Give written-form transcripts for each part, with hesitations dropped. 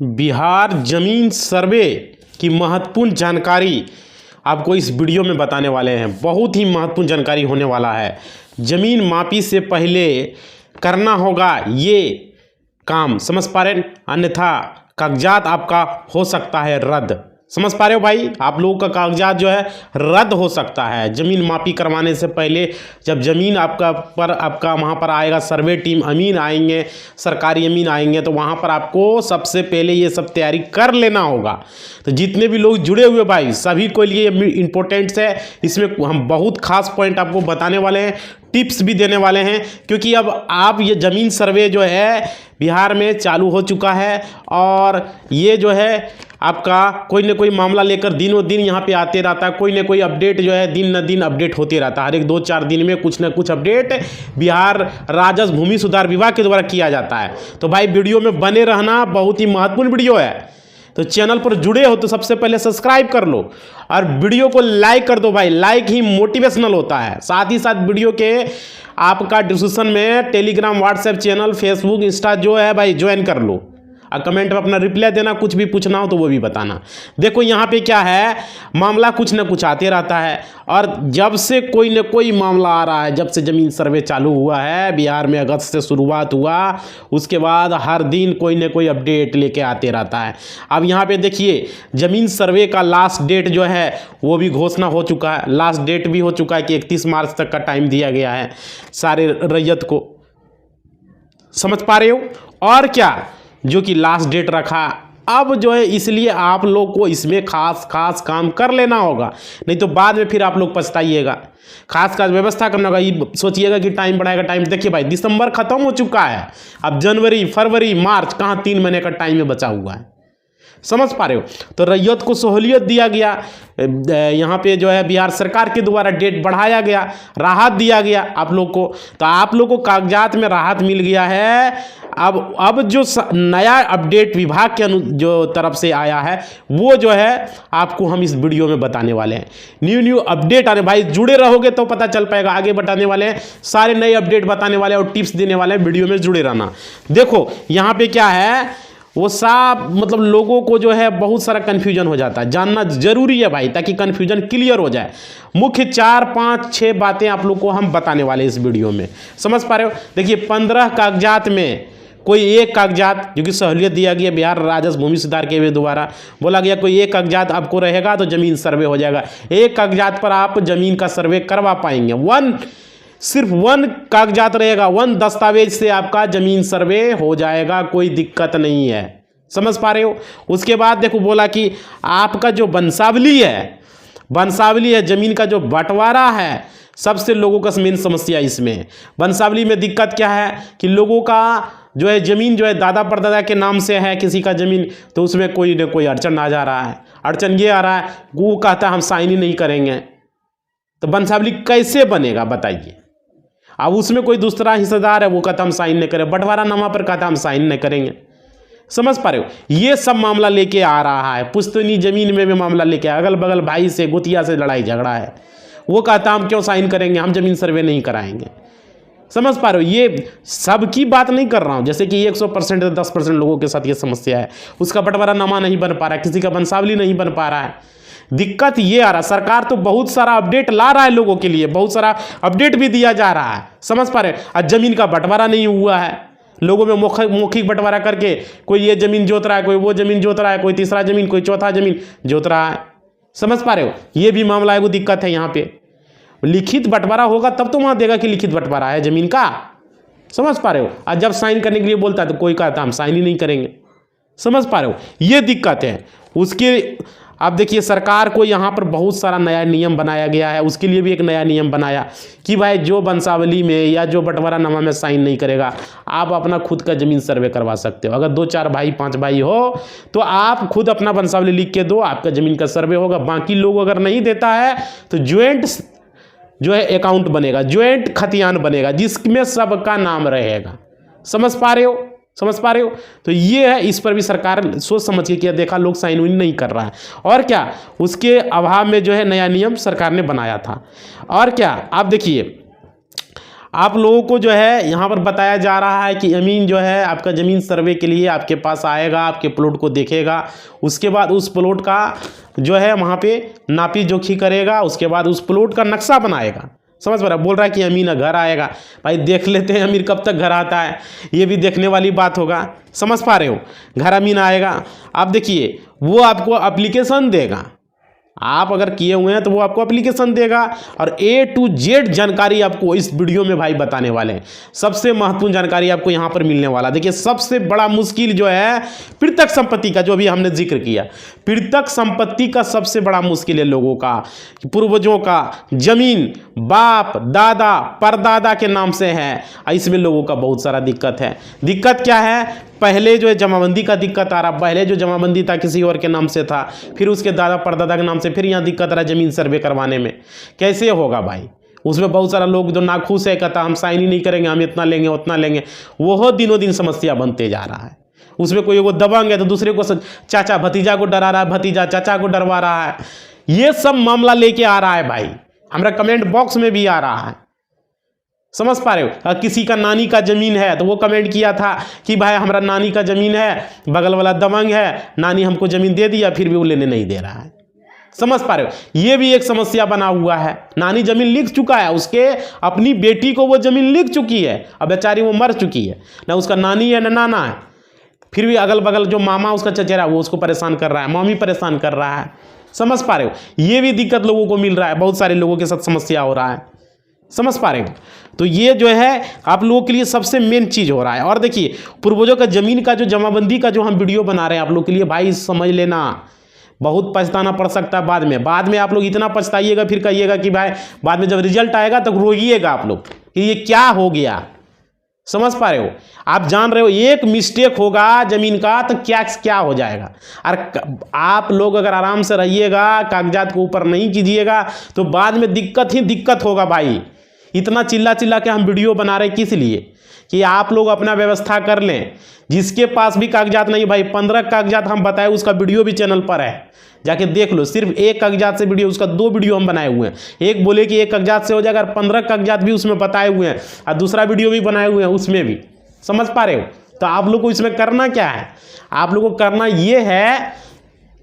बिहार जमीन सर्वे की महत्वपूर्ण जानकारी आपको इस वीडियो में बताने वाले हैं। बहुत ही महत्वपूर्ण जानकारी होने वाला है। ज़मीन मापी से पहले करना होगा ये काम, समझ पा रहे हैं? अन्यथा कागजात आपका हो सकता है रद्द। समझ पा रहे हो भाई? आप लोगों का कागजात जो है रद्द हो सकता है। ज़मीन मापी करवाने से पहले जब ज़मीन आपका वहाँ पर आएगा, सर्वे टीम अमीन आएंगे, सरकारी अमीन आएंगे, तो वहाँ पर आपको सबसे पहले ये सब तैयारी कर लेना होगा। तो जितने भी लोग जुड़े हुए भाई, सभी को लिए इम्पोर्टेंट्स है। इसमें हम बहुत खास पॉइंट आपको बताने वाले हैं, टिप्स भी देने वाले हैं, क्योंकि अब आप ये ज़मीन सर्वे जो है बिहार में चालू हो चुका है और ये जो है आपका कोई ना कोई मामला लेकर दिनों दिन यहाँ पे आते रहता है। कोई ना कोई अपडेट जो है दिन न दिन अपडेट होते रहता है। हर एक 2-4 दिन में कुछ ना कुछ अपडेट बिहार राजस्व भूमि सुधार विभाग के द्वारा किया जाता है। तो भाई वीडियो में बने रहना, बहुत ही महत्वपूर्ण वीडियो है। तो चैनल पर जुड़े हो तो सबसे पहले सब्सक्राइब कर लो और वीडियो को लाइक कर दो भाई। लाइक ही मोटिवेशनल होता है। साथ ही साथ वीडियो के आपका डिस्क्रिप्शन में Telegram, WhatsApp channel, Facebook, Insta जो है भाई ज्वाइन कर लो और कमेंट में अपना रिप्लाई देना। कुछ भी पूछना हो तो वो भी बताना। देखो यहाँ पे क्या है, मामला कुछ ना कुछ आते रहता है और जब से कोई ना कोई मामला आ रहा है, जब से ज़मीन सर्वे चालू हुआ है बिहार में, अगस्त से शुरुआत हुआ, उसके बाद हर दिन कोई ना कोई अपडेट लेके आते रहता है। अब यहाँ पे देखिए ज़मीन सर्वे का लास्ट डेट जो है वो भी घोषणा हो चुका है। लास्ट डेट भी हो चुका है कि 31 मार्च तक का टाइम दिया गया है सारे रैयत को। समझ पा रहे हो? और क्या जो कि लास्ट डेट रखा अब जो है, इसलिए आप लोग को इसमें खास काम कर लेना होगा, नहीं तो बाद में फिर आप लोग पछताइएगा। खास व्यवस्था करना होगा। ये सोचिएगा कि टाइम बढ़ाएगा। टाइम देखिए भाई, दिसंबर खत्म हो चुका है, अब जनवरी, फरवरी, मार्च, कहाँ 3 महीने का टाइम में बचा हुआ है। समझ पा रहे हो? तो रैयत को सहूलियत दिया गया, यहाँ पे जो है बिहार सरकार के द्वारा डेट बढ़ाया गया, राहत दिया गया आप लोग को। तो आप लोग को कागजात में राहत मिल गया है। अब जो नया अपडेट विभाग के जो तरफ से आया है वो जो है आपको हम इस वीडियो में बताने वाले हैं। न्यू अपडेट आने, भाई जुड़े रहोगे तो पता चल पाएगा। आगे बताने वाले हैं, सारे नए अपडेट बताने वाले और टिप्स देने वाले हैं। वीडियो में जुड़े रहना। देखो यहाँ पे क्या है, वो सब मतलब लोगों को जो है बहुत सारा कन्फ्यूजन हो जाता है। जानना जरूरी है भाई, ताकि कन्फ्यूजन क्लियर हो जाए। मुख्य 4, 5, 6 बातें आप लोग को हम बताने वाले इस वीडियो में। समझ पा रहे हो? देखिए 15 कागजात में कोई एक कागजात, जो कि सहूलियत दिया गया बिहार राजस्व भूमि सुधार के द्वारा, बोला गया कोई एक कागजात आपको रहेगा तो ज़मीन सर्वे हो जाएगा। एक कागजात पर आप ज़मीन का सर्वे करवा पाएंगे। सिर्फ 1 कागजात रहेगा, 1 दस्तावेज से आपका ज़मीन सर्वे हो जाएगा, कोई दिक्कत नहीं है। समझ पा रहे हो? उसके बाद देखो बोला कि आपका जो वंशावली है, ज़मीन का जो बंटवारा है, सबसे लोगों का मेन समस्या इसमें। वंशावली में दिक्कत क्या है कि लोगों का जो है ज़मीन जो है दादा परदादा के नाम से है किसी का ज़मीन, तो उसमें कोई ना कोई अड़चन आ जा रहा है। अड़चन ये आ रहा है, वो कहता है हम साइन ही नहीं करेंगे। तो वंशावली कैसे बनेगा बताइए? अब उसमें कोई दूसरा हिस्सेदार है, वो कहता हम साइन नहीं करें, बंटवारा नामा पर कहता हम साइन नहीं करेंगे। समझ पा रहे हो? ये सब मामला लेके आ रहा है। पुश्तैनी जमीन में भी मामला लेके अगल बगल भाई से, गुतिया से लड़ाई झगड़ा है। वो कहता हम क्यों साइन करेंगे, हम ज़मीन सर्वे नहीं कराएंगे। समझ पा रहे हो? ये सबकी बात नहीं कर रहा हूँ। जैसे कि 100% या 10% लोगों के साथ ये समस्या है, उसका बंटवारा नामा नहीं बन पा रहा है, किसी का वंशावली नहीं बन पा रहा है। दिक्कत ये आ रहा है, सरकार तो बहुत सारा अपडेट ला रहा है लोगों के लिए, बहुत सारा अपडेट भी दिया जा रहा है। समझ पा रहे हैं? आज ज़मीन का बंटवारा नहीं हुआ है, लोगों में मौखिक बंटवारा करके कोई ये ज़मीन जोत रहा है, कोई वो ज़मीन जोत रहा है, कोई तीसरा ज़मीन, कोई चौथा ज़मीन जोत रहा है। समझ पा रहे हो? ये भी मामला है, वो दिक्कत है यहाँ पे। लिखित बंटवारा होगा तब तो वहाँ देगा कि लिखित बंटवारा है ज़मीन का। समझ पा रहे हो? आज जब साइन करने के लिए बोलता है तो कोई कहता हम साइन ही नहीं करेंगे। समझ पा रहे हो? ये दिक्कत है उसके। अब देखिए सरकार को यहाँ पर बहुत सारा नया नियम बनाया गया है। उसके लिए भी एक नया नियम बनाया कि भाई जो वंशावली में या जो बंटवारा नामा में साइन नहीं करेगा, आप अपना खुद का ज़मीन सर्वे करवा सकते हो। अगर 2-4 भाई 5 भाई हो तो आप खुद अपना वंशावली लिख के दो, आपका ज़मीन का सर्वे होगा। बाकी लोग अगर नहीं देता है तो ज्वाइंट जो है अकाउंट बनेगा, ज्वाइंट खतियान बनेगा, जिसमें सबका नाम रहेगा। समझ पा रहे हो? तो ये है, इस पर भी सरकार सोच समझ के किया। देखा लोग साइन वाइन नहीं कर रहा है, और क्या उसके अभाव में जो है नया नियम सरकार ने बनाया था। और क्या आप देखिए, आप लोगों को जो है यहाँ पर बताया जा रहा है कि अमीन जो है आपका ज़मीन सर्वे के लिए आपके पास आएगा, आपके प्लॉट को देखेगा, उसके बाद उस प्लॉट का जो है वहाँ पे नापी जोखी करेगा, उसके बाद उस प्लॉट का नक्शा बनाएगा। समझ पा रहा, बोल रहा है कि अमीन घर आएगा। भाई देख लेते हैं अमीन कब तक घर आता है, ये भी देखने वाली बात होगा। समझ पा रहे हो, घर अमीन आएगा। आप देखिए वो आपको एप्लीकेशन देगा, आप अगर किए हुए हैं तो वो आपको एप्लीकेशन देगा और A to Z जानकारी आपको इस वीडियो में भाई बताने वाले हैं। सबसे महत्वपूर्ण जानकारी आपको यहाँ पर मिलने वाला। देखिए सबसे बड़ा मुश्किल जो है पृथक संपत्ति का, जो अभी हमने जिक्र किया, पृथक संपत्ति का सबसे बड़ा मुश्किल है लोगों का। पूर्वजों का जमीन बाप दादा परदादा के नाम से है, इसमें लोगों का बहुत सारा दिक्कत है। दिक्कत क्या है, पहले जो है जमाबंदी का दिक्कत आ रहा, पहले जो जमाबंदी था किसी और के नाम से था, फिर उसके दादा परदादा के नाम से, फिर यहाँ दिक्कत आ रहा ज़मीन सर्वे करवाने में। कैसे होगा भाई, उसमें बहुत सारा लोग जो नाखुश है, कहता हम साइन ही नहीं करेंगे, हम इतना लेंगे उतना लेंगे, वो दिनों दिन समस्या बनते जा रहा है। उसमें कोई वो दबंग है तो दूसरे को चाचा भतीजा को डरा रहा है, भतीजा चाचा को डरवा रहा है, ये सब मामला लेके आ रहा है भाई, हमारा कमेंट बॉक्स में भी आ रहा है। समझ पा रहे हो, किसी का नानी का ज़मीन है तो वो कमेंट किया था कि भाई हमारा नानी का ज़मीन है, बगल वाला दबंग है, नानी हमको ज़मीन दे दिया, फिर भी वो लेने नहीं दे रहा है। समझ पा रहे हो, ये भी एक समस्या बना हुआ है। नानी ज़मीन लिख चुका है, उसके अपनी बेटी को वो ज़मीन लिख चुकी है, अब बेचारी वो मर चुकी है, ना उसका नानी है ना नाना है, फिर भी अगल बगल जो मामा उसका चचेरा वो उसको परेशान कर रहा है, मामी परेशान कर रहा है। समझ पा रहे हो, ये भी दिक्कत लोगों को मिल रहा है, बहुत सारे लोगों के साथ समस्या हो रहा है। समझ पा रहे हो, तो ये जो है आप लोगों के लिए सबसे मेन चीज़ हो रहा है। और देखिए पूर्वजों का ज़मीन का जो जमाबंदी का जो हम वीडियो बना रहे हैं आप लोग के लिए, भाई समझ लेना बहुत पछताना पड़ सकता है बाद में आप लोग इतना पछताइएगा, फिर कहिएगा कि भाई बाद में जब रिजल्ट आएगा तो रोइएगा आप लोग कि ये क्या हो गया। समझ पा रहे हो, आप जान रहे हो एक मिस्टेक होगा ज़मीन का तो क्या क्या हो जाएगा। और आप लोग अगर आराम से रहिएगा, कागजात को ऊपर नहीं कीजिएगा तो बाद में दिक्कत ही दिक्कत होगा भाई। इतना चिल्ला चिल्ला के हम वीडियो बना रहे किस लिए, कि आप लोग अपना व्यवस्था कर लें। जिसके पास भी कागजात नहीं, भाई 15 कागजात हम बताए, उसका वीडियो भी चैनल पर है, जाके देख लो। सिर्फ एक कागजात से वीडियो, उसका 2 वीडियो हम बनाए हुए हैं। एक बोले कि एक कागजात से हो जाएगा, 15 कागजात भी उसमें बताए हुए हैं, और दूसरा वीडियो भी बनाए हुए हैं उसमें भी। समझ पा रहे हो, तो आप लोग को इसमें करना क्या है, आप लोग को करना ये है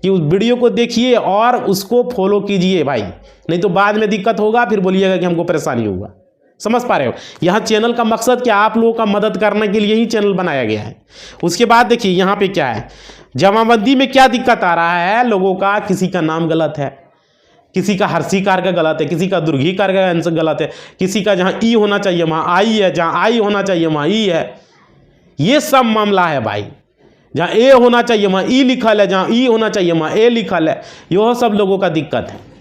कि उस वीडियो को देखिए और उसको फॉलो कीजिए भाई, नहीं तो बाद में दिक्कत होगा, फिर बोलिएगा कि हमको परेशानी होगा। समझ पा रहे हो, यहाँ चैनल का मकसद क्या, आप लोगों का मदद करने के लिए ही चैनल बनाया गया है। उसके बाद देखिए यहाँ पे क्या है, जमाबंदी में क्या दिक्कत आ रहा है लोगों का, किसी का नाम गलत है, किसी का हर्षिकार का गलत है, किसी का दुर्घीकार का आंसर गलत है, किसी का जहाँ ई होना चाहिए वहाँ आई है, जहाँ आई होना चाहिए वहाँ ई है। ये सब मामला है भाई, जहाँ ए होना चाहिए वहाँ ई लिखल है, जहाँ ई होना चाहिए वहाँ ए लिखल है, यह सब लोगों का दिक्कत है।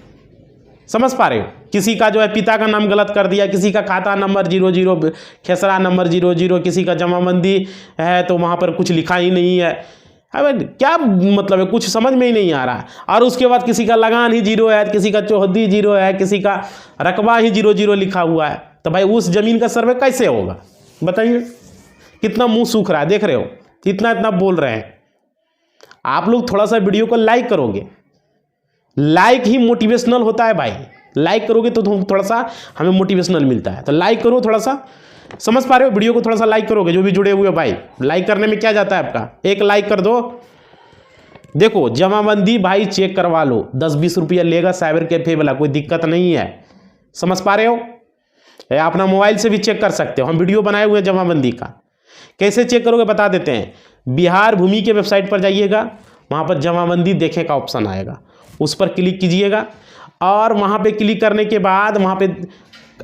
समझ पा रहे हो, किसी का जो है पिता का नाम गलत कर दिया, किसी का खाता नंबर 00, खेसरा नंबर 00, किसी का जमाबंदी है तो वहाँ पर कुछ लिखा ही नहीं है। अब क्या मतलब है, कुछ समझ में ही नहीं आ रहा है। और उसके बाद किसी का लगान ही 0 है, किसी का चौहद्दी 0 है, किसी का रकबा ही 00 लिखा हुआ है। तो भाई उस ज़मीन का सर्वे कैसे होगा बताइए। कितना मुंह सूख रहा है, देख रहे हो, इतना बोल रहे हैं। आप लोग थोड़ा सा वीडियो को लाइक करोगे, लाइक ही मोटिवेशनल होता है भाई, लाइक करोगे तो थोड़ा सा हमें मोटिवेशनल मिलता है। तो लाइक करो थोड़ा सा, समझ पा रहे हो, वीडियो को थोड़ा सा लाइक करोगे जो भी जुड़े हुए भाई। लाइक करने में क्या जाता है आपका, एक लाइक कर दो। देखो जमाबंदी भाई चेक करवा लो, 10-20 रुपया लेगा साइबर कैफे वाला, कोई दिक्कत नहीं है। समझ पा रहे हो, अपना मोबाइल से भी चेक कर सकते हो, हम वीडियो बनाए हुए हैं जमाबंदी का। कैसे चेक करोगे बता देते हैं। बिहार भूमि के वेबसाइट पर जाइएगा, वहाँ पर जमाबंदी देखे का ऑप्शन आएगा, उस पर क्लिक कीजिएगा और वहाँ पे क्लिक करने के बाद वहाँ पे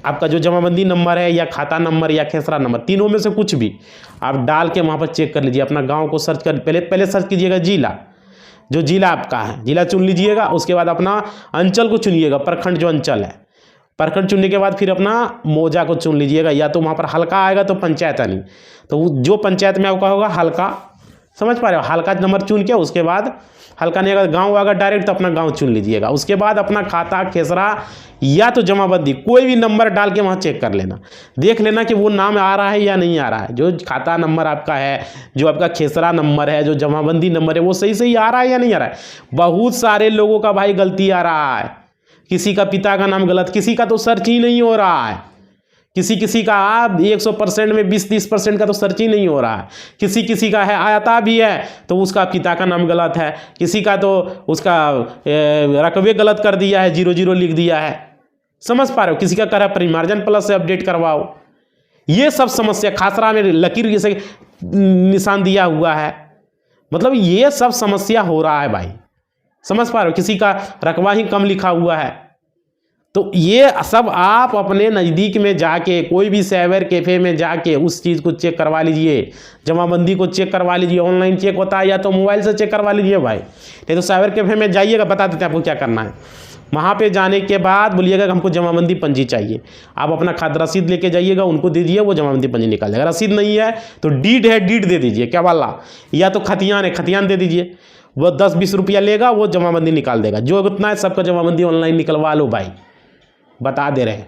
आपका जो जमाबंदी नंबर है या खाता नंबर या खेसरा नंबर, तीनों में से कुछ भी आप डाल के वहाँ पर चेक कर लीजिए। अपना गांव को सर्च कर, पहले सर्च कीजिएगा जिला, जो जिला आपका है जिला चुन लीजिएगा। उसके बाद अपना अंचल को चुनिएगा, प्रखंड जो अंचल है, प्रखंड चुनने के बाद फिर अपना मौजा को चुन लीजिएगा, या तो वहाँ पर हल्का आएगा तो पंचायत आनी, तो जो पंचायत में आपका होगा हल्का। समझ पा रहे हो, हल्का नंबर चुन के उसके बाद हल्का नहीं, अगर गांव आएगा डायरेक्ट तो अपना गांव चुन लीजिएगा। उसके बाद अपना खाता खेसरा या तो जमाबंदी कोई भी नंबर डाल के वहाँ चेक कर लेना, देख लेना कि वो नाम आ रहा है या नहीं आ रहा है। जो खाता नंबर आपका है, जो आपका खेसरा नंबर है, जो जमाबंदी नंबर है, वो सही आ रहा है या नहीं आ रहा है। बहुत सारे लोगों का भाई गलती आ रहा है, किसी का पिता का नाम गलत, किसी का तो सर्च ही नहीं हो रहा है, किसी किसी का 100% में 20-30% का तो सर्च ही नहीं हो रहा है। किसी किसी का है आता भी है तो उसका पिता का नाम गलत है, किसी का तो उसका रकबे गलत कर दिया है, 00 लिख दिया है। समझ पा रहे हो? किसी का कह रहा है परिमार्जन प्लस से अपडेट करवाओ। ये सब समस्या, खासरा में लकीर जैसे निशान दिया हुआ है, मतलब ये सब समस्या हो रहा है भाई। समझ पा रहे हो? किसी का रकबा ही कम लिखा हुआ है। तो ये सब आप अपने नज़दीक में जाके कोई भी साइबर कैफ़े में जाके उस चीज़ को चेक करवा लीजिए, जमाबंदी को चेक करवा लीजिए। ऑनलाइन चेक होता है या तो मोबाइल से चेक करवा लीजिए भाई, नहीं तो साइबर कैफ़े में जाइएगा, बता देते हैं आपको क्या करना है। वहाँ पे जाने के बाद बोलिएगा कि हमको जमाबंदी पंजी चाहिए। आप अपना खाद रसीद लेके जाइएगा, उनको दे दीजिए, वो जमाबंदी पंजी निकाल देगा। रसीद नहीं है तो डीड है, डीड दे दीजिए, क्या वाला, या तो खतियान है, खतियान दे दीजिए। वो 10-20 रुपया लेगा, वो जमाबंदी निकाल देगा। जो उतना है सबका जमाबंदी ऑनलाइन निकलवा लो भाई, बता दे रहे हैं।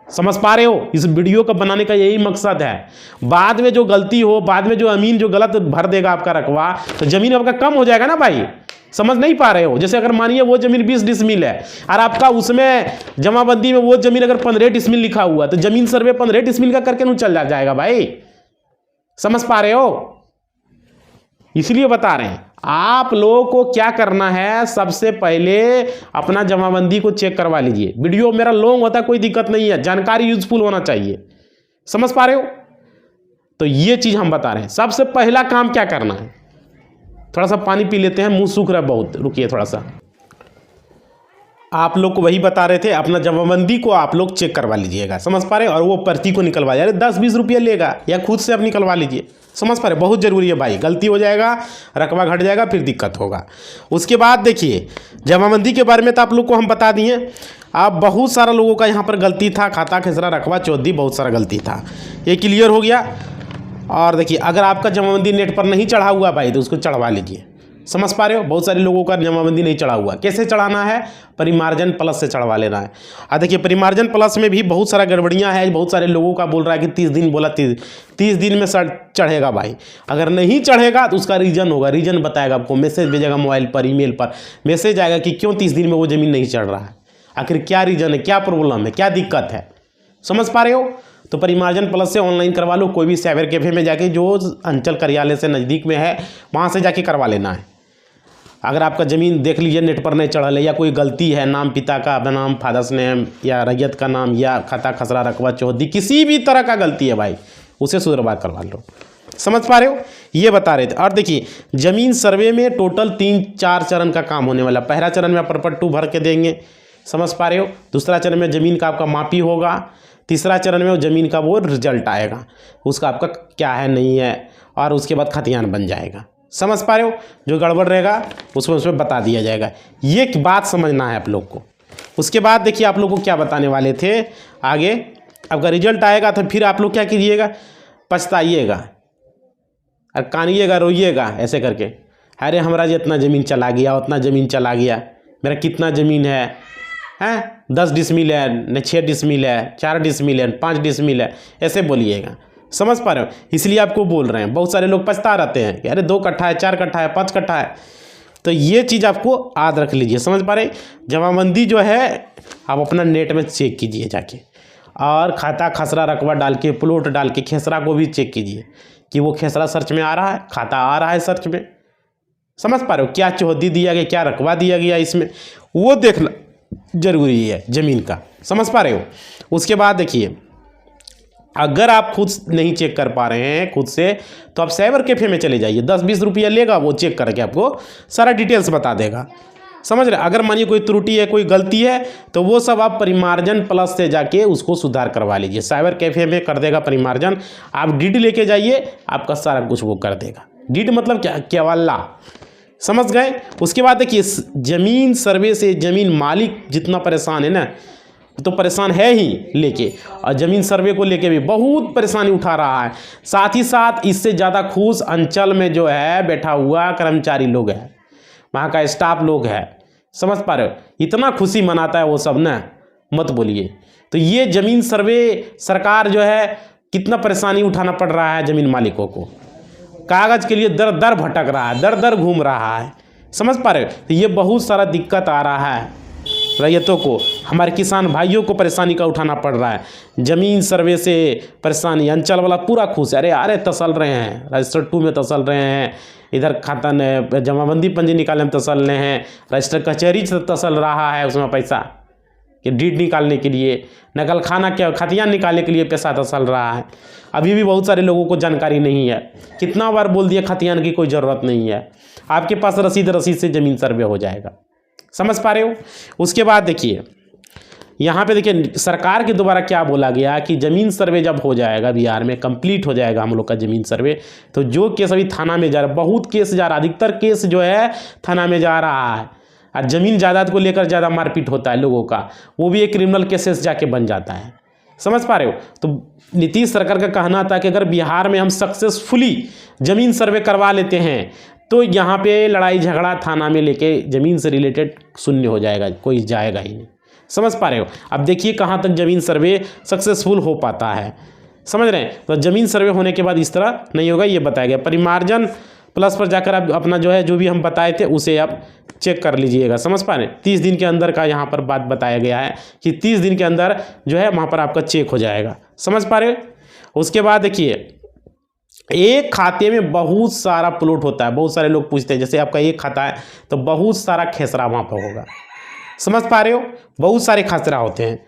समझ पा रहे हो? इस वीडियो का बनाने का यही मकसद है। बाद में जो गलती हो, बाद में जो अमीन जो गलत भर देगा आपका रकबा, तो जमीन आपका कम हो जाएगा ना भाई। समझ नहीं पा रहे हो? जैसे अगर मानिए वो जमीन 20 डिसमिल है और आपका उसमें जमाबंदी में वो जमीन अगर 15 डिसमिल लिखा हुआ, तो जमीन सर्वे 15 डिसमिल का करके नहीं चल जाएगा भाई। समझ पा रहे हो? इसलिए बता रहे हैं आप लोगों को क्या करना है। सबसे पहले अपना जमाबंदी को चेक करवा लीजिए। वीडियो मेरा लॉन्ग होता है, कोई दिक्कत नहीं है, जानकारी यूजफुल होना चाहिए। समझ पा रहे हो? तो ये चीज हम बता रहे हैं। सबसे पहला काम क्या करना है, थोड़ा सा पानी पी लेते हैं, मुंह सूख रहा है बहुत, रुकिए थोड़ा सा। आप लोग को वही बता रहे थे, अपना जमाबंदी को आप लोग चेक करवा लीजिएगा। समझ पा रहे हो? और वो पर्ची को निकलवा जाए, 10-20 रुपया लेगा, या खुद से आप निकलवा लीजिए। समझ पा रहे? बहुत ज़रूरी है भाई, गलती हो जाएगा, रकबा घट जाएगा, फिर दिक्कत होगा। उसके बाद देखिए जमाबंदी के बारे में तो आप लोग को हम बता दिए। अब बहुत सारा लोगों का यहाँ पर गलती था, खाता खेसरा रकबा चौधरी, बहुत सारा गलती था, ये क्लियर हो गया। और देखिए अगर आपका जमाबंदी नेट पर नहीं चढ़ा हुआ भाई तो उसको चढ़वा लीजिए। समझ पा रहे हो? बहुत सारे लोगों का जमाबंदी नहीं चढ़ा हुआ। कैसे चढ़ाना है? परिमार्जन प्लस से चढ़वा लेना है। देखिए परिमार्जन प्लस में भी बहुत सारा गड़बड़ियां हैं। बहुत सारे लोगों का बोल रहा है कि 30 दिन बोला, 30 दिन में चढ़ेगा भाई। अगर नहीं चढ़ेगा तो उसका रीज़न होगा, रीज़न बताएगा आपको, मैसेज भेजेगा मोबाइल पर, ईमेल पर मैसेज आएगा कि क्यों 30 दिन में वो ज़मीन नहीं चढ़ रहा है, आखिर क्या रीज़न है, क्या प्रॉब्लम है, क्या दिक्कत है। समझ पा रहे हो? तो परिमार्जन प्लस से ऑनलाइन करवा लो। कोई भी साइबर कैफे में जाके जो अंचल कार्यालय से नज़दीक में है वहाँ से जाके करवा लेना है। अगर आपका ज़मीन देख लीजिए नेट पर नहीं चढ़ा है, या कोई गलती है, नाम पिता का नाम, फादर्स नेम, या रैयत का नाम, या खाता खसरा रकबा चौधरी, किसी भी तरह का गलती है भाई, उसे सुधरवा करवा लो। समझ पा रहे हो? ये बता रहे थे। और देखिए ज़मीन सर्वे में टोटल 3-4 चरण का काम होने वाला। पहला चरण में आप प्रॉपर 2 भर के देंगे। समझ पा रहे हो? दूसरा चरण में ज़मीन का आपका मापी होगा। तीसरा चरण में वो ज़मीन का वो रिजल्ट आएगा, उसका आपका क्या है नहीं है, और उसके बाद खतियान बन जाएगा। समझ पा रहे हो? जो गड़बड़ रहेगा उसमें बता दिया जाएगा। ये बात समझना है आप लोग को। उसके बाद देखिए आप लोग को क्या बताने वाले थे आगे। आपका रिजल्ट आएगा तो फिर आप लोग क्या कीजिएगा, पछताइएगा और कानिएगा, रोइएगा ऐसे करके, अरे हमारा जी इतना ज़मीन चला गया, उतना ज़मीन चला गया, मेरा कितना ज़मीन है 10 डिसमिल है, न 6 डिसमिल है, 4 डिसमिल है, 5 डिसमिल है, ऐसे बोलिएगा। समझ पा रहे हो? इसलिए आपको बोल रहे हैं। बहुत सारे लोग पछता रहते हैं कि अरे 2 कट्ठा है, 4 कट्ठा है, 5 कट्ठा है। तो ये चीज़ आपको याद रख लीजिए। समझ पा रहे? जमाबंदी जो है आप अपना नेट में चेक कीजिए जाके, और खाता खसरा रकबा डाल के, प्लॉट डाल के, खेसरा को भी चेक कीजिए कि वो खेसरा सर्च में आ रहा है, खाता आ रहा है सर्च में। समझ पा रहे हो? क्या चौहदी दिया गया, क्या रकबा दिया गया, इसमें वो देखना जरूरी है ज़मीन का। समझ पा रहे हो? उसके बाद देखिए अगर आप खुद नहीं चेक कर पा रहे हैं खुद से, तो आप साइबर कैफे में चले जाइए। 10-20 रुपया लेगा, वो चेक करके आपको सारा डिटेल्स बता देगा। समझ रहे? अगर मानिए कोई त्रुटि है, कोई गलती है, तो वो सब आप परिमार्जन प्लस से जाके उसको सुधार करवा लीजिए। साइबर कैफे में कर देगा परिमार्जन। आप डीड लेके जाइए, आपका सारा कुछ वो कर देगा। डीड मतलब क्या, केवल्ला। समझ गए? उसके बाद देखिए ज़मीन सर्वे से ज़मीन मालिक जितना परेशान है ना, तो परेशान है ही लेके, और ज़मीन सर्वे को लेके भी बहुत परेशानी उठा रहा है। साथ ही साथ इससे ज़्यादा खुश अंचल में जो है बैठा हुआ कर्मचारी लोग है, वहाँ का स्टाफ लोग है। समझ पा रहे हो? इतना खुशी मनाता है वो सब ना, मत बोलिए। तो ये ज़मीन सर्वे सरकार जो है कितना परेशानी उठाना पड़ रहा है ज़मीन मालिकों को, कागज़ के लिए दर दर भटक रहा है, दर दर घूम रहा है। समझ पा रहे हो? तो ये बहुत सारा दिक्कत आ रहा है। रैयतों को, हमारे किसान भाइयों को परेशानी का उठाना पड़ रहा है। ज़मीन सर्वे से परेशानी, अंचल वाला पूरा खुश है, अरे तसल रहे हैं, रजिस्टर 2 में तसल रहे हैं, इधर खाता ने जमाबंदी पंजी निकालने में तसल रहे हैं, रजिस्टर कचहरी से तसल रहा है उसमें पैसा कि डीड निकालने के लिए, नकल खाना क्या खतियान निकालने के लिए पैसा तसल रहा है। अभी भी बहुत सारे लोगों को जानकारी नहीं है। कितना बार बोल दिया खतियान की कोई ज़रूरत नहीं है, आपके पास रसीद से ज़मीन सर्वे हो जाएगा। समझ पा रहे हो। उसके बाद देखिए यहाँ पे देखिए सरकार के द्वारा क्या बोला गया कि ज़मीन सर्वे जब हो जाएगा बिहार में, कंप्लीट हो जाएगा हम लोग का ज़मीन सर्वे, तो जो केस अभी थाना में जा रहा है, बहुत केस जा रहा है, अधिकतर केस जो है थाना में जा रहा है, और ज़मीन जायदाद को लेकर ज़्यादा मारपीट होता है लोगों का, वो भी एक क्रिमिनल केसेस जाके बन जाता है। समझ पा रहे हो। तो नीतीश सरकार का कहना था कि अगर बिहार में हम सक्सेसफुली ज़मीन सर्वे करवा लेते हैं तो यहाँ पे लड़ाई झगड़ा थाना में लेके ज़मीन से रिलेटेड शून्य हो जाएगा, कोई जाएगा ही नहीं। समझ पा रहे हो। अब देखिए कहाँ तक ज़मीन सर्वे सक्सेसफुल हो पाता है, समझ रहे हैं। तो ज़मीन सर्वे होने के बाद इस तरह नहीं होगा, ये बताया गया। परिमार्जन प्लस पर जाकर आप अपना जो है जो भी हम बताए थे उसे आप चेक कर लीजिएगा। समझ पा रहे हैं। 30 दिन के अंदर का यहाँ पर बात बताया गया है कि 30 दिन के अंदर जो है वहाँ पर आपका चेक हो जाएगा। समझ पा रहे हो। उसके बाद देखिए एक खाते में बहुत सारा प्लॉट होता है, बहुत सारे लोग पूछते हैं, जैसे आपका एक खाता है तो बहुत सारा खेसरा वहाँ पर होगा। समझ पा रहे हो। बहुत सारे खेसरा होते हैं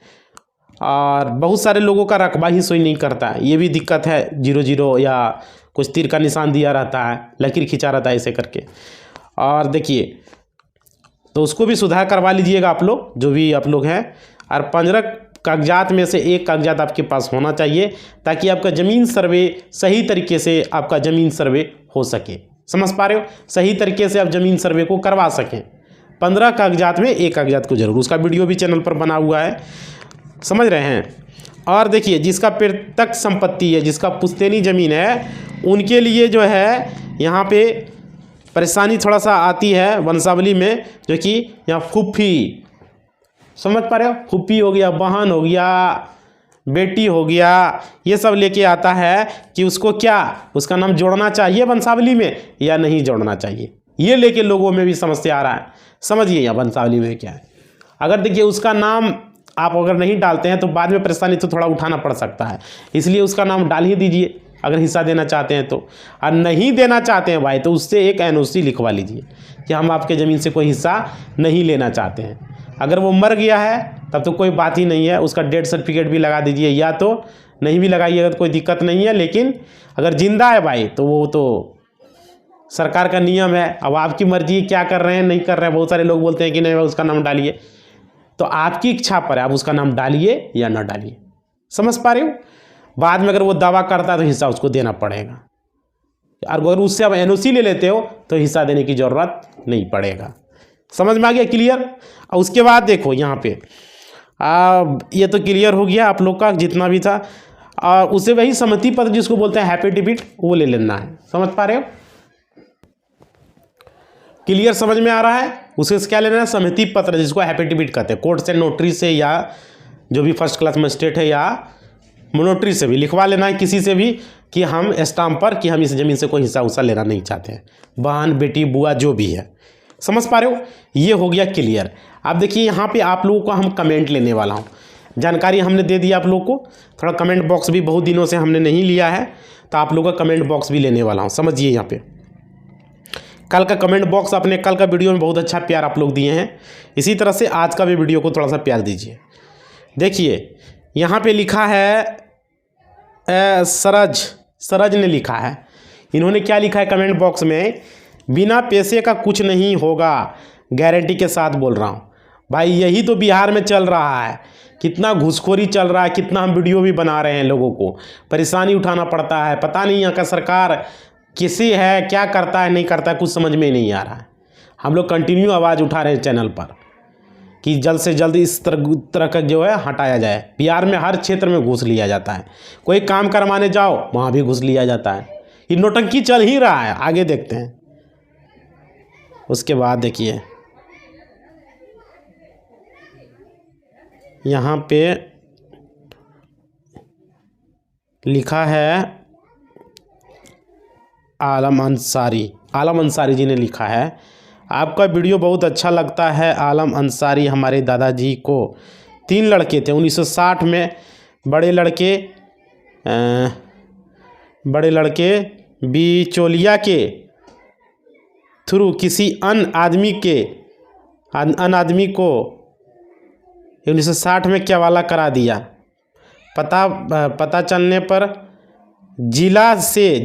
और बहुत सारे लोगों का रकबा ही सोई नहीं करता, ये भी दिक्कत है। 00 या कुछ तीर का निशान दिया रहता है, लकीर खिंचा रहता है ऐसे करके। और देखिए तो उसको भी सुधार करवा लीजिएगा आप लोग, जो भी आप लोग हैं। और 15 कागजात में से एक कागजात आपके पास होना चाहिए ताकि आपका ज़मीन सर्वे सही तरीके से आपका ज़मीन सर्वे हो सके। समझ पा रहे हो। सही तरीके से आप ज़मीन सर्वे को करवा सकें। 15 कागजात में एक कागजात को जरूर, उसका वीडियो भी चैनल पर बना हुआ है, समझ रहे हैं। और देखिए जिसका प्रत्यक्ष संपत्ति है, जिसका पुश्तैनी ज़मीन है, उनके लिए जो है यहाँ पे परेशानी थोड़ा सा आती है वंशावली में, जो कि यहाँ फूफी, समझ पा रहे हो, फूफी हो गया, बहन हो गया, बेटी हो गया, ये सब लेके आता है कि उसको क्या उसका नाम जोड़ना चाहिए वंशावली में या नहीं जोड़ना चाहिए, ये लेके लोगों में भी समस्या आ रहा है। समझिए यहाँ वंशावली में क्या है। अगर देखिए उसका नाम आप अगर नहीं डालते हैं तो बाद में परेशानी तो थोड़ा उठाना पड़ सकता है, इसलिए उसका नाम डाल ही दीजिए अगर हिस्सा देना चाहते हैं तो। और नहीं देना चाहते हैं भाई तो उससे एक NOC लिखवा लीजिए कि हम आपके ज़मीन से कोई हिस्सा नहीं लेना चाहते हैं। अगर वो मर गया है तब तो कोई बात ही नहीं है, उसका डेथ सर्टिफिकेट भी लगा दीजिए, या तो नहीं भी लगाइएगा तो कोई दिक्कत नहीं है। लेकिन अगर जिंदा है भाई तो वो तो सरकार का नियम है, अब आपकी मर्जी क्या कर रहे हैं नहीं कर रहे हैं। बहुत सारे लोग बोलते हैं कि नहीं उसका नाम डालिए, तो आपकी इच्छा पर है, आप उसका नाम डालिए या ना डालिए। समझ पा रहे हो। बाद में अगर वो दावा करता है तो हिस्सा उसको देना पड़ेगा, और अगर उससे आप NOC ले लेते हो तो हिस्सा देने की ज़रूरत नहीं पड़ेगा। समझ में आ गया, क्लियर। और उसके बाद देखो यहाँ पे ये तो क्लियर हो गया आप लोग का जितना भी था। उसे वही सहमति पत्र जिसको बोलते हैं एफिडेविट, वो ले लेना है। समझ पा रहे हो, क्लियर, समझ में आ रहा है। उसे क्या लेना है, सहमति पत्र जिसको एफिडेविट कहते हैं। कोर्ट से, नोटरी से, या जो भी फर्स्ट क्लास मजिस्ट्रेट है या नोटरी से भी लिखवा लेना है, किसी से भी, कि हम स्टाम्प पर कि हम इस ज़मीन से कोई हिस्सा उस्सा लेना नहीं चाहते हैं, बहन बेटी बुआ जो भी है। समझ पा रहे हो। ये हो गया क्लियर। अब देखिए यहाँ पे आप लोगों को हम कमेंट लेने वाला हूँ, जानकारी हमने दे दी आप लोग को। थोड़ा कमेंट बॉक्स भी बहुत दिनों से हमने नहीं लिया है, तो आप लोगों का कमेंट बॉक्स भी लेने वाला हूँ। समझिए यहाँ पे कल का कमेंट बॉक्स, अपने कल का वीडियो में बहुत अच्छा प्यार आप लोग दिए हैं, इसी तरह से आज का भी वीडियो को थोड़ा सा प्यार दीजिए। देखिए यहाँ पे लिखा है सरज ने लिखा है। इन्होंने क्या लिखा है कमेंट बॉक्स में, बिना पैसे का कुछ नहीं होगा, गारंटी के साथ बोल रहा हूँ। भाई यही तो बिहार में चल रहा है, कितना घूसखोरी चल रहा है, कितना हम वीडियो भी बना रहे हैं, लोगों को परेशानी उठाना पड़ता है। पता नहीं यहाँ का सरकार किसी है, क्या करता है नहीं करता है, कुछ समझ में नहीं आ रहा है। हम लोग कंटिन्यू आवाज़ उठा रहे हैं चैनल पर कि जल्द से जल्द इस तरह का जो है हटाया जाए। बिहार में हर क्षेत्र में घूस लिया जाता है, कोई काम करवाने जाओ वहाँ भी घूस लिया जाता है। ये नौटंकी चल ही रहा है, आगे देखते हैं। उसके बाद देखिए यहाँ पे लिखा है आलम अंसारी जी ने लिखा है, आपका वीडियो बहुत अच्छा लगता है। आलम अंसारी, हमारे दादाजी को 3 लड़के थे 1960 में। बड़े लड़के बिचौलिया के थ्रू किसी अन्य आदमी को 1960 में केवाला करा दिया। पता चलने पर जिला से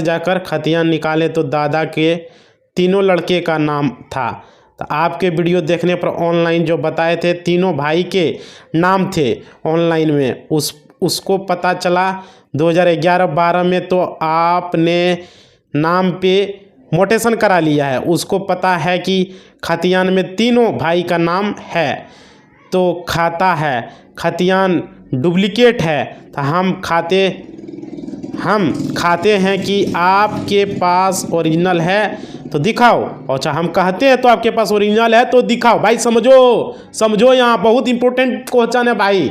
जाकर खतियान निकाले तो दादा के तीनों लड़के का नाम था। तो आपके वीडियो देखने पर ऑनलाइन जो बताए थे तीनों भाई के नाम थे ऑनलाइन में, उसको पता चला 2011-12 में तो आपने नाम पे मोटेशन करा लिया है। उसको पता है कि खतियान में तीनों भाई का नाम है तो खाता है, खतियान डुप्लीकेट है। तो हम खाते हैं कि आपके पास ओरिजिनल है तो दिखाओ। अच्छा, हम कहते हैं तो आपके पास ओरिजिनल है तो दिखाओ। भाई समझो यहाँ बहुत इंपॉर्टेंट क्वेश्चन है भाई,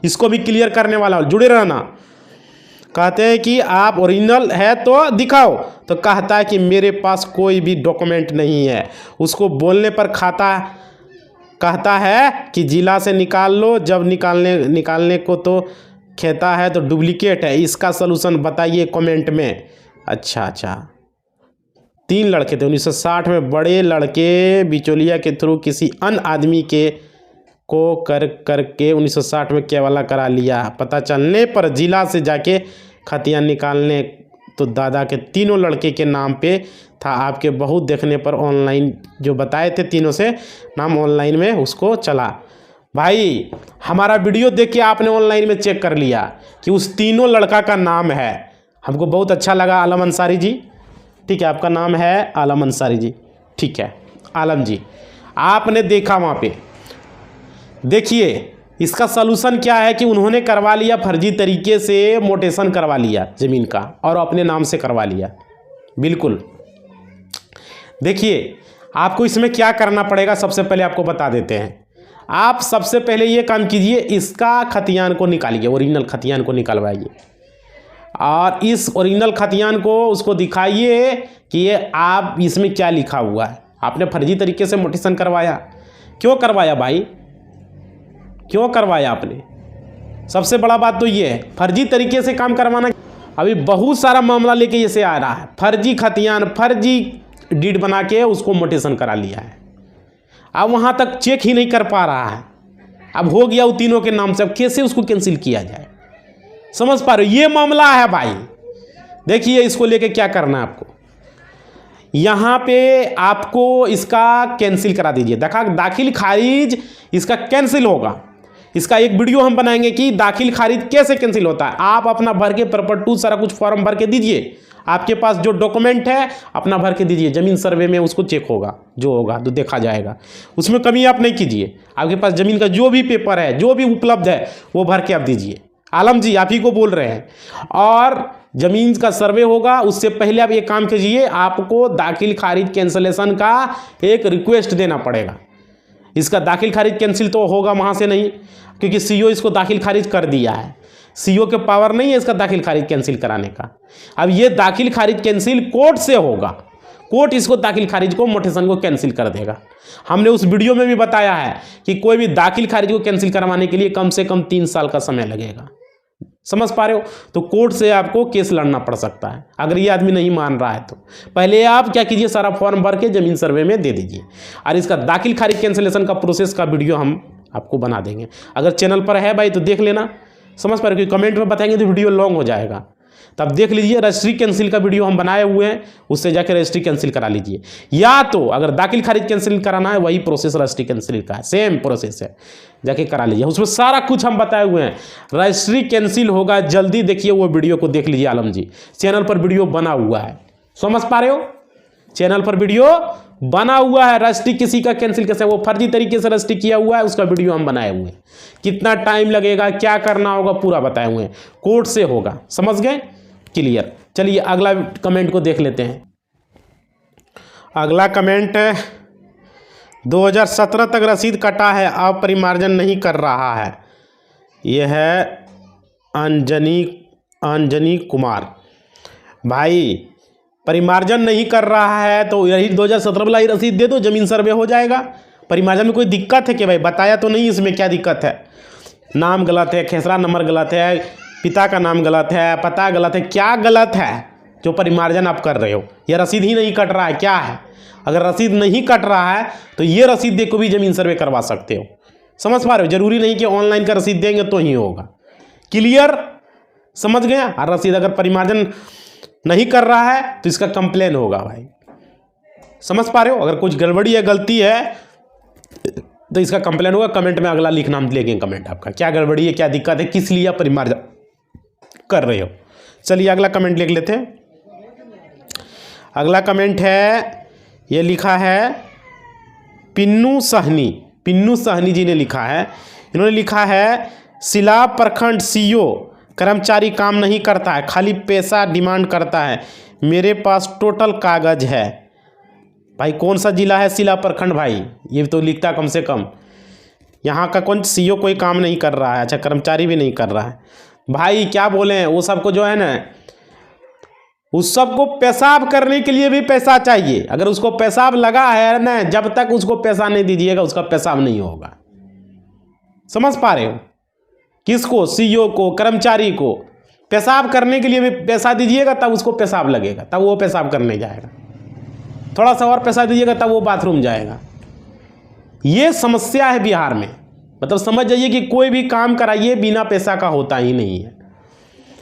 इसको भी क्लियर करने वाला, जुड़े रहना। कहते हैं कि आप ओरिजिनल है तो दिखाओ, तो कहता है कि मेरे पास कोई भी डॉक्यूमेंट नहीं है। उसको बोलने पर कहता है कि जिला से निकाल लो, जब निकालने को तो कहता है तो डुप्लीकेट है। इसका सलूशन बताइए कमेंट में। अच्छा 3 लड़के थे 1960 में। बड़े लड़के बिचौलिया के थ्रू किसी अन्य आदमी को करके 1960 में केवाला करा लिया। पता चलने पर जिला से जाके खतियान निकालने तो दादा के तीनों लड़के के नाम पे था। आपके बहुत देखने पर ऑनलाइन जो बताए थे तीनों से नाम ऑनलाइन में उसको चला। भाई हमारा वीडियो देख के आपने ऑनलाइन में चेक कर लिया कि उस तीनों लड़का का नाम है। हमको बहुत अच्छा लगा आलम अंसारी जी। ठीक है, आपका नाम है आलम अंसारी जी। ठीक है आलम जी, आपने देखा वहाँ पे। देखिए इसका सलूशन क्या है कि उन्होंने करवा लिया फर्जी तरीके से, मोटेशन करवा लिया ज़मीन का और अपने नाम से करवा लिया। बिल्कुल, देखिए आपको इसमें क्या करना पड़ेगा सबसे पहले आपको बता देते हैं। आप सबसे पहले ये काम कीजिए, इसका खतियान को निकालिए, ओरिजिनल खतियान को निकलवाइए और इस ओरिजिनल खतियान को उसको दिखाइए कि ये आप इसमें क्या लिखा हुआ है। आपने फर्जी तरीके से मोटेशन करवाया, क्यों करवाया भाई, क्यों करवाया आपने? सबसे बड़ा बात तो ये है, फर्जी तरीके से काम करवाना। अभी बहुत सारा मामला लेके जैसे आ रहा है, फर्जी खतियान, फर्जी डीड बना के उसको मोटेशन करा लिया है। अब वहाँ तक चेक ही नहीं कर पा रहा है। अब हो गया वो तीनों के नाम से, अब कैसे उसको कैंसिल किया जाए? समझ पा रहे हो? ये मामला है भाई। देखिए इसको लेके क्या करना है आपको, यहाँ पे आपको इसका कैंसिल करा दीजिए। दाखिल खारिज इसका कैंसिल होगा। इसका एक वीडियो हम बनाएंगे कि दाखिल खारिज कैसे कैंसिल होता है। आप अपना भर के प्रॉपर टू सारा कुछ फॉर्म भर के दीजिए, आपके पास जो डॉक्यूमेंट है अपना भर के दीजिए। ज़मीन सर्वे में उसको चेक होगा, जो होगा तो देखा जाएगा, उसमें कमी आप नहीं कीजिए। आपके पास ज़मीन का जो भी पेपर है, जो भी उपलब्ध है वो भर के आप दीजिए। आलम जी आप ही को बोल रहे हैं। और ज़मीन का सर्वे होगा, उससे पहले आप ये काम कीजिए, आपको दाखिल खारिज कैंसलेशन का एक रिक्वेस्ट देना पड़ेगा। इसका दाखिल खारिज कैंसिल तो होगा वहाँ से नहीं, क्योंकि सीओ इसको दाखिल खारिज कर दिया है। सीओ के पावर नहीं है इसका दाखिल खारिज कैंसिल कराने का। अब ये दाखिल खारिज कैंसिल कोर्ट से होगा, कोर्ट इसको दाखिल खारिज को मोटेशन को कैंसिल कर देगा। हमने उस वीडियो में भी बताया है कि कोई भी दाखिल खारिज को कैंसिल करवाने के लिए कम से कम 3 साल का समय लगेगा। समझ पा रहे हो? तो कोर्ट से आपको केस लड़ना पड़ सकता है अगर ये आदमी नहीं मान रहा है तो। पहले आप क्या कीजिए, सारा फॉर्म भर के ज़मीन सर्वे में दे दीजिए और इसका दाखिल खारिज कैंसिलेशन का प्रोसेस का वीडियो हम आपको बना देंगे। अगर चैनल पर है भाई तो देख लेना। समझ पा रहे हो? कमेंट में बताएंगे तो वीडियो लॉन्ग हो जाएगा, तब देख लीजिए। रजिस्ट्री कैंसिल का वीडियो हम बनाए हुए हैं, उससे जाकर रजिस्ट्री कैंसिल करा लीजिए। या तो अगर दाखिल खारिज कैंसिल कराना है, वही प्रोसेस रजिस्ट्री कैंसिल का है, सेम प्रोसेस है, जाके करा लीजिए। उसमें सारा कुछ हम बताए हुए हैं। रजिस्ट्री कैंसिल होगा जल्दी, देखिए वो वीडियो को देख लीजिए आलम जी, चैनल पर वीडियो बना हुआ है। समझ पा रहे हो? चैनल पर वीडियो बना हुआ है। रजिस्ट्री किसी का कैंसिल कैसे, वो फर्जी तरीके से रजिस्ट्री किया हुआ है, उसका वीडियो हम बनाए हुए हैं। कितना टाइम लगेगा, क्या करना होगा, पूरा बताए हुए हैं। कोर्ट से होगा, समझ गए? क्लियर। चलिए अगला कमेंट को देख लेते हैं। अगला कमेंट है, 2017 तक रसीद कटा है, अब परिमार्जन नहीं कर रहा है। यह है अंजनी कुमार। भाई परिमार्जन नहीं कर रहा है तो यही 2017 वाला ही रसीद दे दो, ज़मीन सर्वे हो जाएगा। परिमार्जन में कोई दिक्कत है कि भाई? बताया तो नहीं इसमें क्या दिक्कत है। नाम गलत है, खेसरा नंबर गलत है, पिता का नाम गलत है, पता गलत है, क्या गलत है जो परिमार्जन आप कर रहे हो? ये रसीद ही नहीं कट रहा है, क्या है? अगर रसीद नहीं कट रहा है तो ये रसीद दे को भी ज़मीन सर्वे करवा सकते हो। समझ पा रहे हो? जरूरी नहीं कि ऑनलाइन का रसीद देंगे तो ही होगा। क्लियर? समझ गया? और रसीद अगर परिमार्जन नहीं कर रहा है तो इसका कंप्लेन होगा भाई। समझ पा रहे हो? अगर कुछ गड़बड़ी है, गलती है तो इसका कंप्लेन होगा। कमेंट में अगला लिखना, हम लेंगे कमेंट आपका, क्या गड़बड़ी है, क्या दिक्कत है, किस लिए आप परिमार्जन कर रहे हो। चलिए अगला कमेंट लिख लेते हैं। अगला कमेंट है, ये लिखा है पिन्नू सहनी। पिन्नू सहनी जी ने लिखा है। इन्होंने लिखा है सिला प्रखंड सीओ कर्मचारी काम नहीं करता है, खाली पैसा डिमांड करता है। मेरे पास टोटल कागज है। भाई कौन सा जिला है सिला प्रखंड? भाई ये तो लिखता कम से कम। यहाँ का कौन सीओ कोई काम नहीं कर रहा है, अच्छा कर्मचारी भी नहीं कर रहा है। भाई क्या बोले, वो सबको जो है ना, उस सबको पेशाब करने के लिए भी पैसा चाहिए। अगर उसको पेशाब लगा है ना, जब तक उसको पैसा नहीं दीजिएगा उसका पेशाब नहीं होगा। समझ पा रहे हो? किसको? सीईओ को, कर्मचारी को पेशाब करने के लिए भी पैसा दीजिएगा तब उसको पेशाब लगेगा, तब वो पेशाब करने जाएगा। थोड़ा सा और पैसा दीजिएगा तब वो बाथरूम जाएगा। ये समस्या है बिहार में। मतलब समझ जाइए कि कोई भी काम कराइए बिना पैसा का होता ही नहीं है।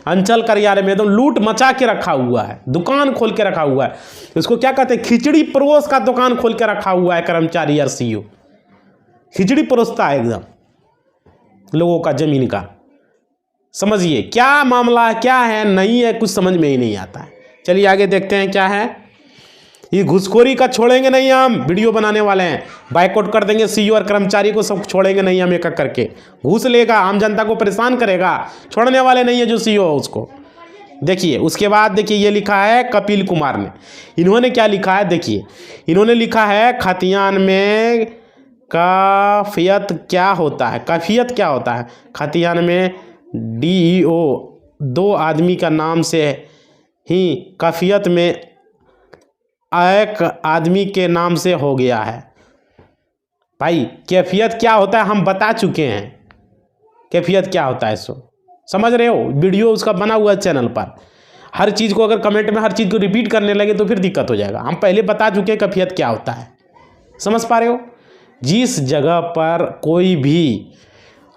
अंचल कार्यालय में एकदम लूट मचा के रखा हुआ है, दुकान खोल के रखा हुआ है। इसको क्या कहते हैं? खिचड़ी परोस का दुकान खोल के रखा हुआ है कर्मचारी या सीईओ। खिचड़ी परोसता है एकदम लोगों का जमीन का। समझिए क्या मामला है, क्या है, नहीं है, कुछ समझ में ही नहीं आता है। चलिए आगे देखते हैं क्या है। ये घुसखोरी का छोड़ेंगे नहीं, हम वीडियो बनाने वाले हैं, बाइकआउट कर देंगे सीईओ और कर्मचारी को, सब छोड़ेंगे नहीं हम एक एक करके। घूस लेगा, आम जनता को परेशान करेगा, छोड़ने वाले नहीं है जो सीईओ है उसको। देखिए उसके बाद देखिए ये लिखा है कपिल कुमार ने। इन्होंने क्या लिखा है देखिए, इन्होंने लिखा है खतियान में कैफियत क्या होता है? कैफियत क्या होता है? खतियान में डीईओ 2 आदमी का नाम से ही कैफियत में एक आदमी के नाम से हो गया है। भाई कैफियत क्या होता है हम बता चुके हैं। कैफियत क्या होता है सो समझ रहे हो? वीडियो उसका बना हुआ है चैनल पर। हर चीज़ को अगर कमेंट में हर चीज़ को रिपीट करने लगे तो फिर दिक्कत हो जाएगा। हम पहले बता चुके हैं कैफियत क्या होता है। समझ पा रहे हो? जिस जगह पर कोई भी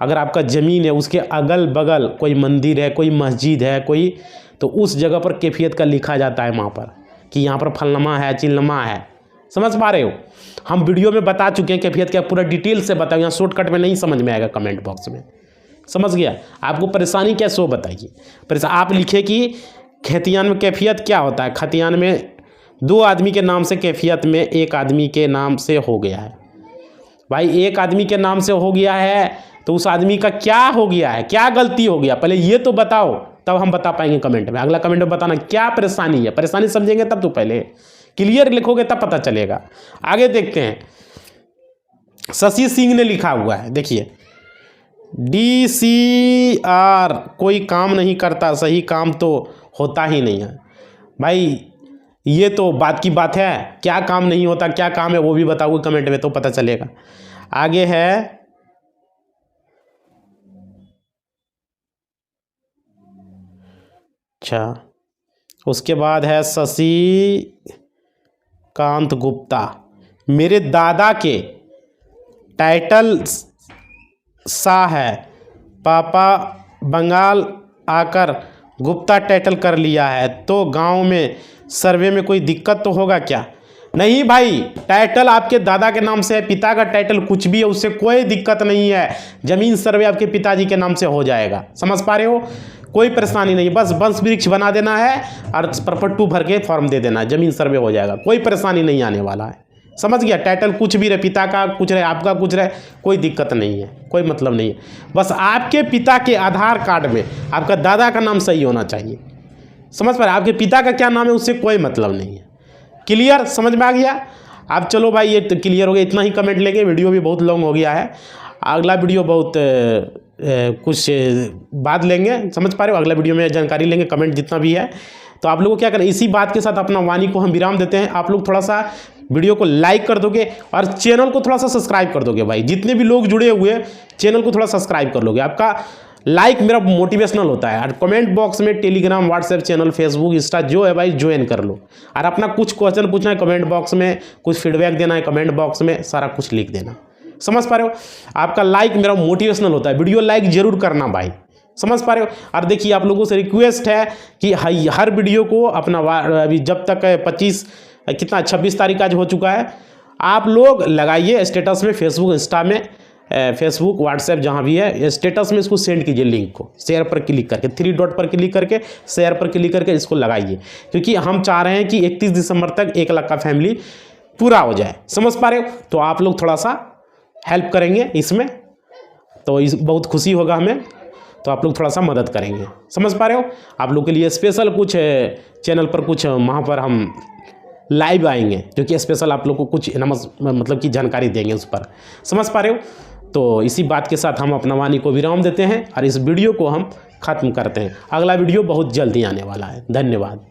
अगर आपका ज़मीन है उसके अगल बगल कोई मंदिर है, कोई मस्जिद है, कोई, तो उस जगह पर कैफियत का लिखा जाता है वहाँ पर कि यहाँ पर फलनमा है, चिलनमा है। समझ पा रहे हो? हम वीडियो में बता चुके हैं कैफियत क्या, पूरा डिटेल से बताओ। यहाँ शॉर्टकट में नहीं समझ में आएगा कमेंट बॉक्स में। समझ गया? आपको परेशानी क्या सो बताइए। आप लिखे कि खतियान में कैफियत क्या होता है। खतियान में 2 आदमी के नाम से कैफियत में एक आदमी के नाम से हो गया है। भाई एक आदमी के नाम से हो गया है तो उस आदमी का क्या हो गया है, क्या गलती हो गया, पहले ये तो बताओ, तब हम बता पाएंगे कमेंट में। अगला कमेंट में बताना क्या परेशानी है। परेशानी समझेंगे तब तो, पहले क्लियर लिखोगे तब पता चलेगा। आगे देखते हैं। शशि सिंह ने लिखा हुआ है देखिए, DCR कोई काम नहीं करता, सही काम तो होता ही नहीं है। भाई ये तो बात की बात है, क्या काम नहीं होता, क्या काम है वो भी बताओगे कमेंट में तो पता चलेगा। आगे है अच्छा, उसके बाद है शशि कांत गुप्ता। मेरे दादा के टाइटल शाह है, पापा बंगाल आकर गुप्ता टाइटल कर लिया है, तो गांव में सर्वे में कोई दिक्कत तो होगा क्या? नहीं भाई, टाइटल आपके दादा के नाम से है, पिता का टाइटल कुछ भी है उससे कोई दिक्कत नहीं है। जमीन सर्वे आपके पिताजी के नाम से हो जाएगा। समझ पा रहे हो? कोई परेशानी नहीं, बस वंश वृक्ष बना देना है और प्रपट्टू भर के फॉर्म दे देना है, जमीन सर्वे हो जाएगा। कोई परेशानी नहीं आने वाला है। समझ गया? टाइटल कुछ भी रहे, पिता का कुछ रहे, आपका कुछ रहे, कोई दिक्कत नहीं है, कोई मतलब नहीं है। बस आपके पिता के आधार कार्ड में आपका दादा का नाम सही होना चाहिए। समझ पा रहे? आपके पिता का क्या नाम है उससे कोई मतलब नहीं है। क्लियर? समझ में आ गया? अब चलो भाई ये तो क्लियर हो गया, इतना ही कमेंट लेंगे। वीडियो भी बहुत लॉन्ग हो गया है। अगला वीडियो बहुत कुछ बाद लेंगे। समझ पा रहे हो? अगला वीडियो में जानकारी लेंगे, कमेंट जितना भी है तो आप लोगों को क्या करना है, इसी बात के साथ अपना वाणी को हम विराम देते हैं। आप लोग थोड़ा सा वीडियो को लाइक कर दोगे और चैनल को थोड़ा सा सब्सक्राइब कर दोगे भाई। जितने भी लोग जुड़े हुए हैं चैनल को थोड़ा सब्सक्राइब कर लोगे, आपका लाइक मेरा मोटिवेशनल होता है। और कमेंट बॉक्स में Telegram, WhatsApp channel, Facebook, Insta जो है भाई ज्वाइन कर लो। और अपना कुछ क्वेश्चन पूछना है कमेंट बॉक्स में, कुछ फीडबैक देना है कमेंट बॉक्स में, सारा कुछ लिख देना। समझ पा रहे हो, आपका लाइक मेरा मोटिवेशनल होता है। वीडियो लाइक जरूर करना भाई, समझ पा रहे हो। और देखिए आप लोगों से रिक्वेस्ट है कि हर वीडियो को अपना अभी जब तक 26 तारीख आज हो चुका है, आप लोग लगाइए स्टेटस में, फेसबुक, इंस्टा में, फेसबुक, व्हाट्सएप जहाँ भी है, स्टेटस में इसको सेंड कीजिए लिंक को। शेयर पर क्लिक करके 3 डॉट पर क्लिक करके शेयर पर क्लिक करके इसको लगाइए, क्योंकि हम चाह रहे हैं कि 31 दिसंबर तक 1 लाख का फैमिली पूरा हो जाए। समझ पा रहे हो, तो आप लोग थोड़ा सा हेल्प करेंगे इसमें तो बहुत खुशी होगा हमें, तो आप लोग थोड़ा सा मदद करेंगे। समझ पा रहे हो, आप लोग के लिए स्पेशल कुछ चैनल पर कुछ वहाँ पर हम लाइव आएंगे, क्योंकि स्पेशल आप लोग को कुछ मतलब कि जानकारी देंगे उस पर। समझ पा रहे हो, तो इसी बात के साथ हम अपना वाणी को विराम देते हैं और इस वीडियो को हम ख़त्म करते हैं। अगला वीडियो बहुत जल्दी आने वाला है। धन्यवाद।